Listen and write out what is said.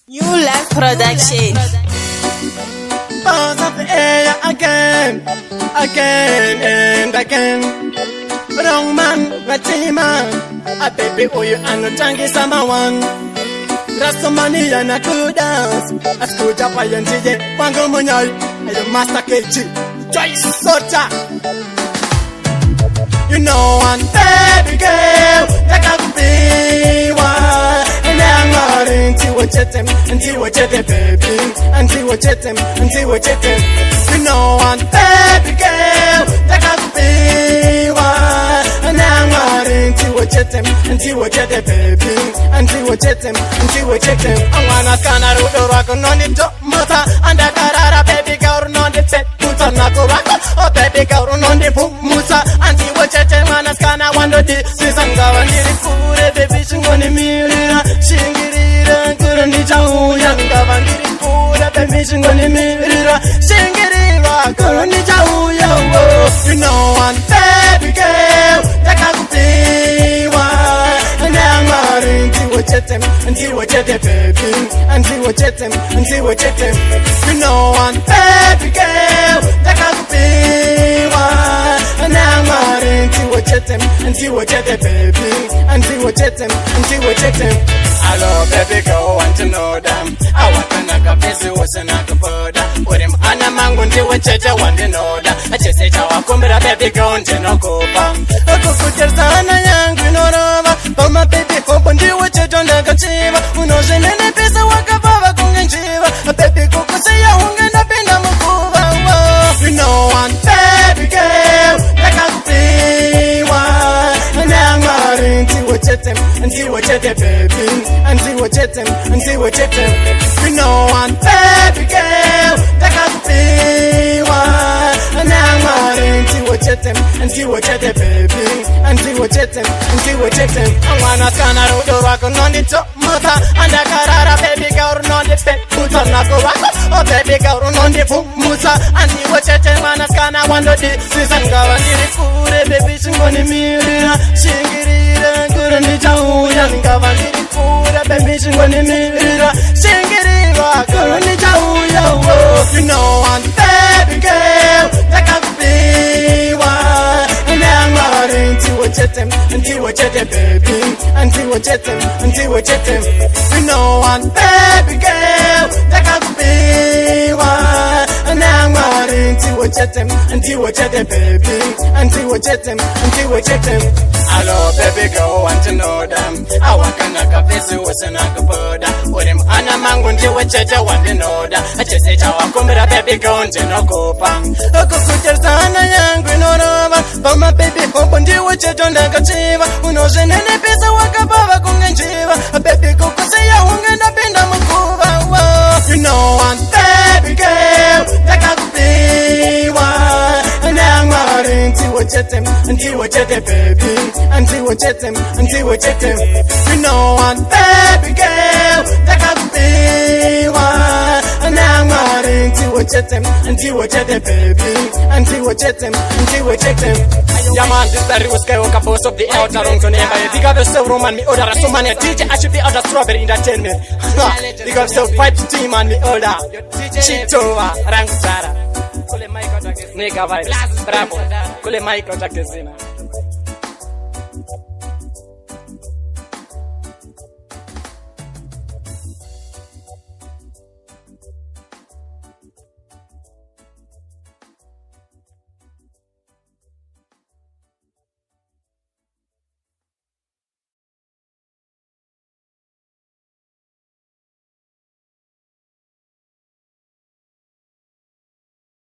New Life Production. Bounce up the air again and again. Wrong man, Matima. A baby, oh, you are not tangy summer one. Rasomani and a good dance. A school japa and TJ, Wango Munal, and the Master KG. Joyce Sota. You know one baby girl, that can be one. And I'm not until we chat him, until we chat him, baby. Until we chat him, until we chat him. You know one baby girl, that can be one. And I'm not until we chat him, until we chat him, baby. Until we chat him, until we chat him. I wanna scan a road or rock on it, mother. And a carara baby girl, on the pet, put on a go rock. Oh, baby girl, on the boom, Musa. Until we chat him, and a scan a one of the season governor. Baby, shingoni mirira, shingirira, kurani jau, young governor, pura, baby, shingoni mirira, shingirira, kurani jau, yo. You know one baby girl, that can be one. And I'm not until we chat him, until we chat him, baby, until we chat him, until we chat him. You know one baby girl, that can be one. And I'm not until we chat him, until we chat him, baby, until we chat him, until we chat him. Hello, baby girl, want to know them. I want to knock a face, what's a knock a border. With him, and a man, when they were chat, I want to know that. I just say, I come with a baby girl, and no copa. A cocoa, just a young, you know, but my baby, hope and you watch it on the Gachiva. Who knows in any piece of work of our Kunganjiva. A baby cocoa, say, I won't get up in the Mukova. You know, one baby girl, that can be one. And I'm not until we chat him, until we chat him, baby. Until we chat him, until we chat him. You know, one baby girl, that can be one. And I'm not until we chat him, until we chat him, baby. Until we chat him, until we chat him. I wanna scan a road or rock on the top, mother. And a carara, baby girl, on the pet, put on a go rock. Oh, baby girl, on the boom, Musa. Until we chat him, and a scan a one of the season governor, baby, shingoni mirira, shingirira, kurani jau, young governor, pura, baby, shingoni mirira, shingirira, kurani jau, yo. You know one baby girl, that can be one. And I'm not until we chat him, until we chat him, baby, until we chat him, until we chat him. You know one baby girl, that can be one. And I'm not until we chat him, until we chat him, baby, until we chat him, until we chat him. Hello, baby girl, want to know them. I want to knock a face, what's a knock a border. With him, and a man, when you chat, I want to know that. I just say, I come with a baby girl, and no copa. A cocoa, just a young green over. But my baby, hope when you chat on the Gachiva. Who knows in any piece of work of our Kunganjiva. A baby cocoa, say, I won't get up in the Mukova. You know, one baby girl, that can be one. And I'm not until we chat him, until we chat him, baby. Until we chat him, until we chat him. You know, one baby girl, that can be one. And I'm not until we chat him, until we chat him, baby. Until we chat him, until we chat him. Yeah, man, this Barry was Skywalker, boss of the outer wrong to name. Big up yourself, Roman, me order so many DJ. I should be other strawberry entertainment. Big up yourself, fight team and me order. Chitova, Rangutara. Kule Michael Jackson. Nigga vibes. Bravo. Kule Michael Jackson.